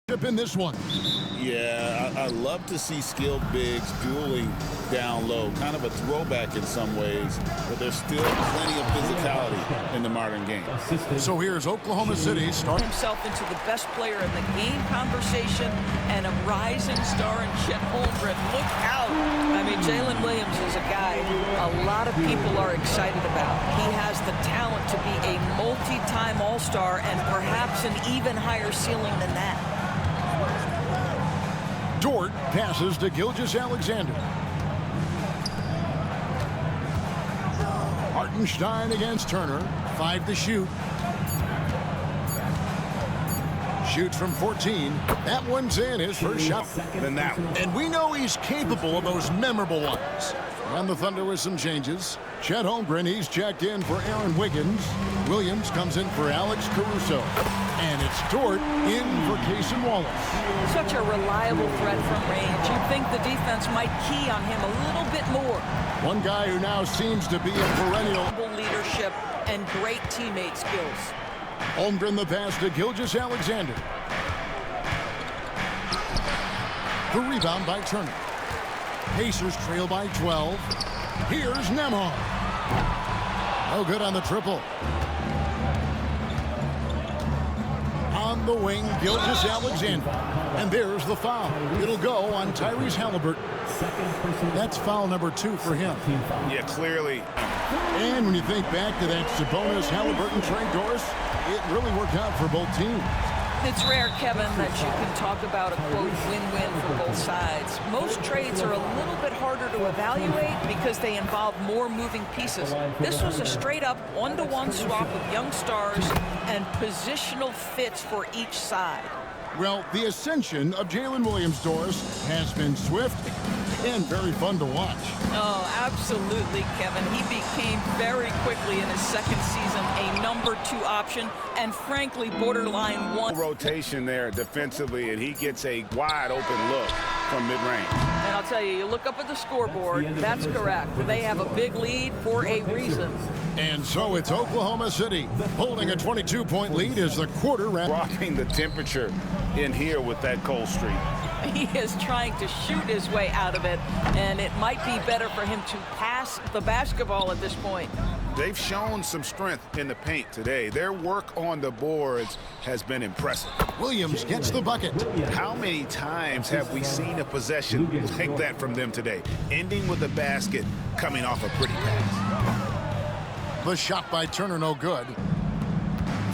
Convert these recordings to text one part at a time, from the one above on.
in this one. Yeah, I love to see skilled bigs dueling down low. Kind of a throwback in some ways, but there's still plenty of physicality in the modern game. So here's Oklahoma City starting himself into the best player in the game conversation and a rising star in Chet Holmgren. Look out. I mean, Jalen Williams is a guy a lot of people are excited about. He has the talent to be a multi-time All-Star and perhaps an even higher ceiling than that. Dort passes to Gilgeous-Alexander. Hartenstein against Turner. 5 to shoot. Shoots from 14. That one's in, his first shot. Than that one. And we know he's capable of those memorable ones. And the Thunder with some changes. Chet Holmgren, he's checked in for Aaron Wiggins. Williams comes in for Alex Caruso. And it's Dort in for Cason Wallace. Such a reliable threat from range. You'd think the defense might key on him a little bit more. One guy who now seems to be a perennial Leadership and great teammate skills. Holmgren the pass to Gilgeous-Alexander. The rebound by Turner. Pacers trail by 12. Here's Nembhard. No good on the triple. On the wing, Gilgeous-Alexander. And there's the foul. It'll go on Tyrese Halliburton. That's foul number 2 for him. Yeah, clearly. And when you think back to that Sabonis Halliburton trade, Doris, it really worked out for both teams. It's rare, Kevin, that you can talk about a, quote, win-win for both sides. Most trades are a little bit harder to evaluate because they involve more moving pieces. This was a straight-up one-to-one swap of young stars and positional fits for each side. Well, the ascension of Jalen Williams, Doris, has been swift and very fun to watch. Oh, absolutely, Kevin. He became very quickly in his second season a number 2 option and, frankly, borderline 1. Rotation there defensively, and he gets a wide open look from mid-range. And I'll tell you, you look up at the scoreboard, that's correct. They have a big lead for a reason. And so it's Oklahoma City holding a 22-point lead as the quarter wraps. Rocking the temperature in here with that cold streak. He is trying to shoot his way out of it, and it might be better for him to pass the basketball at this point. They've shown some strength in the paint today. Their work on the boards has been impressive. Williams gets the bucket. How many times have we seen a possession like that from them today? Ending with a basket, coming off a pretty pass. The shot by Turner, no good.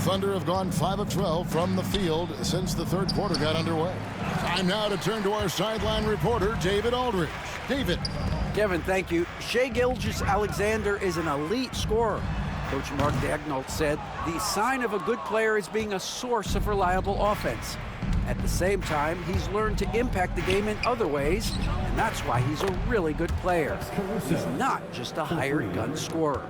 Thunder have gone 5 of 12 from the field since the third quarter got underway. Time now to turn to our sideline reporter, David Aldridge. David. Kevin, thank you. Shai Gilgeous-Alexander is an elite scorer. Coach Mark Daigneault said the sign of a good player is being a source of reliable offense. At the same time, he's learned to impact the game in other ways, and that's why he's a really good player. He's not just a hired gun scorer.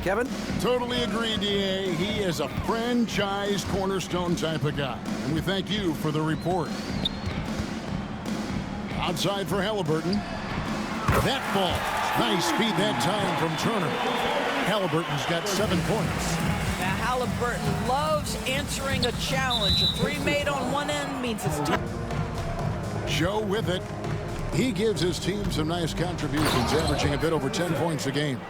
Kevin? Totally agree, D.A. He is a franchise cornerstone type of guy. And we thank you for the report. Outside for Halliburton. That ball. Nice speed that time from Turner. Halliburton's got 7 points. Now, Halliburton loves answering a challenge. A 3 made on one end means it's tough. Joe with it. He gives his team some nice contributions, averaging a bit over 10 points a game.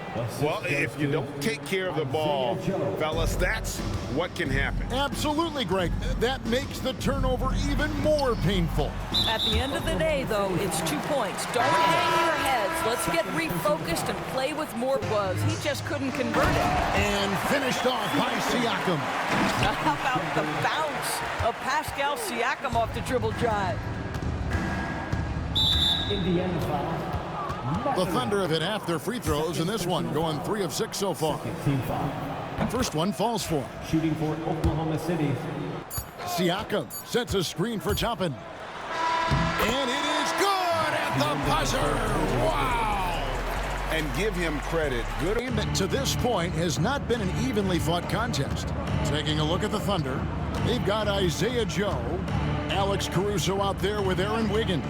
Well, if you don't take care of the ball, fellas, that's what can happen. Absolutely, Greg. That makes the turnover even more painful. At the end of the day, though, it's 2 points. Don't hang your heads. Let's get refocused and play with more buzz. He just couldn't convert it. And finished off by Siakam. Now, how about the bounce of Pascal Siakam off the dribble drive? The Thunder have hit half their free throws in this one, going 3 of 6 so far. First one falls for. Shooting for Oklahoma City. Siakam sets a screen for Toppin. And it is good at the buzzer. Wow! And give him credit. Good. Game that to this point has not been an evenly fought contest. Taking a look at the Thunder, they've got Isaiah Joe, Alex Caruso out there with Aaron Wiggins.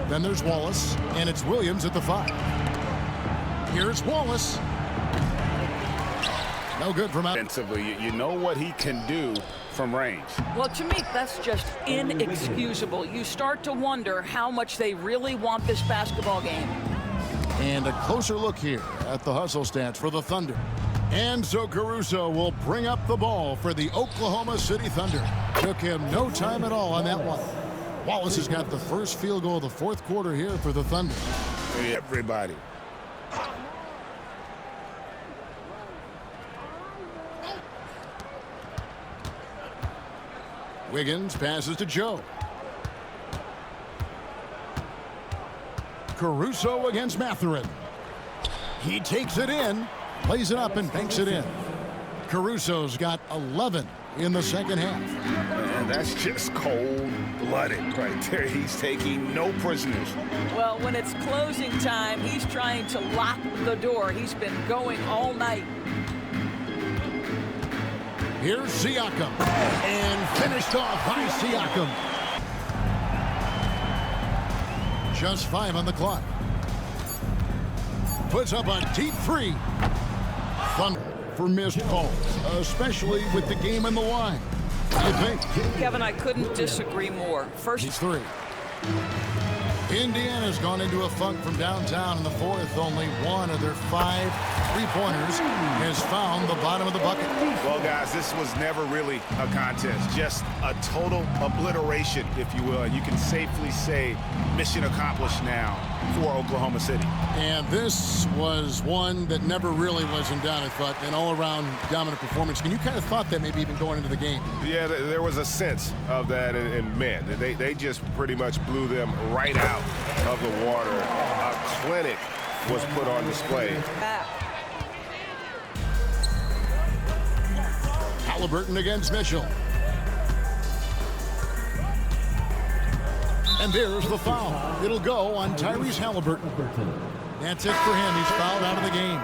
Then there's Wallace, and it's Williams at the 5. Here's Wallace. No good from out. Defensively, you know what he can do from range. Well, to me, that's just inexcusable. You start to wonder how much they really want this basketball game. And a closer look here at the hustle stats for the Thunder. Enzo Caruso will bring up the ball for the Oklahoma City Thunder. Took him no time at all on that one. Wallace has got the first field goal of the fourth quarter here for the Thunder. Everybody. Wiggins passes to Joe. Caruso against Mathurin. He takes it in, lays it up and banks it in. Caruso's got 11 in the second half. And that's just cold-blooded right there. He's taking no prisoners. Well, when it's closing time, he's trying to lock the door. He's been going all night. Here's Siakam, and finished off by Siakam. Just 5 on the clock. Puts up a deep three. Thunder for missed calls, especially with the game on the line. I think. Kevin, I couldn't disagree more. He's 3. Indiana's gone into a funk from downtown in the fourth. Only one of their 5 three-pointers has found the bottom of the bucket. Well, guys, this was never really a contest. Just a total obliteration, if you will. And you can safely say mission accomplished now for Oklahoma City. And this was one that never really was in doubt, I thought. An all-around dominant performance. And you kind of thought that maybe even going into the game. Yeah, there was a sense of that. And man, they just pretty much blew them right out of the water. A clinic was put on display. Halliburton against Mitchell. And there's the foul. It'll go on Tyrese Halliburton. That's it for him. He's fouled out of the game.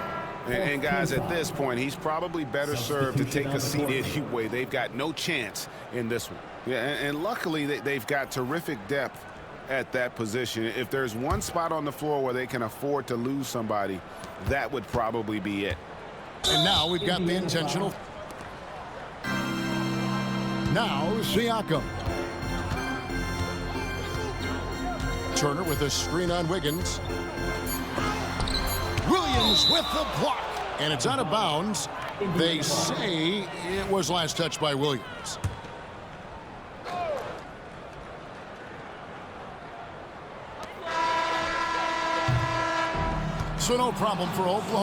And guys, at this point, he's probably better served to take a seat anyway. They've got no chance in this one. Yeah, and luckily they've got terrific depth at that position. If there's one spot on the floor where they can afford to lose somebody, that would probably be it. And now we've got the intentional. Now Siakam. Turner with a screen on Wiggins. Williams with the block. And it's out of bounds. They say it was last touched by Williams. So no problem for Oklahoma.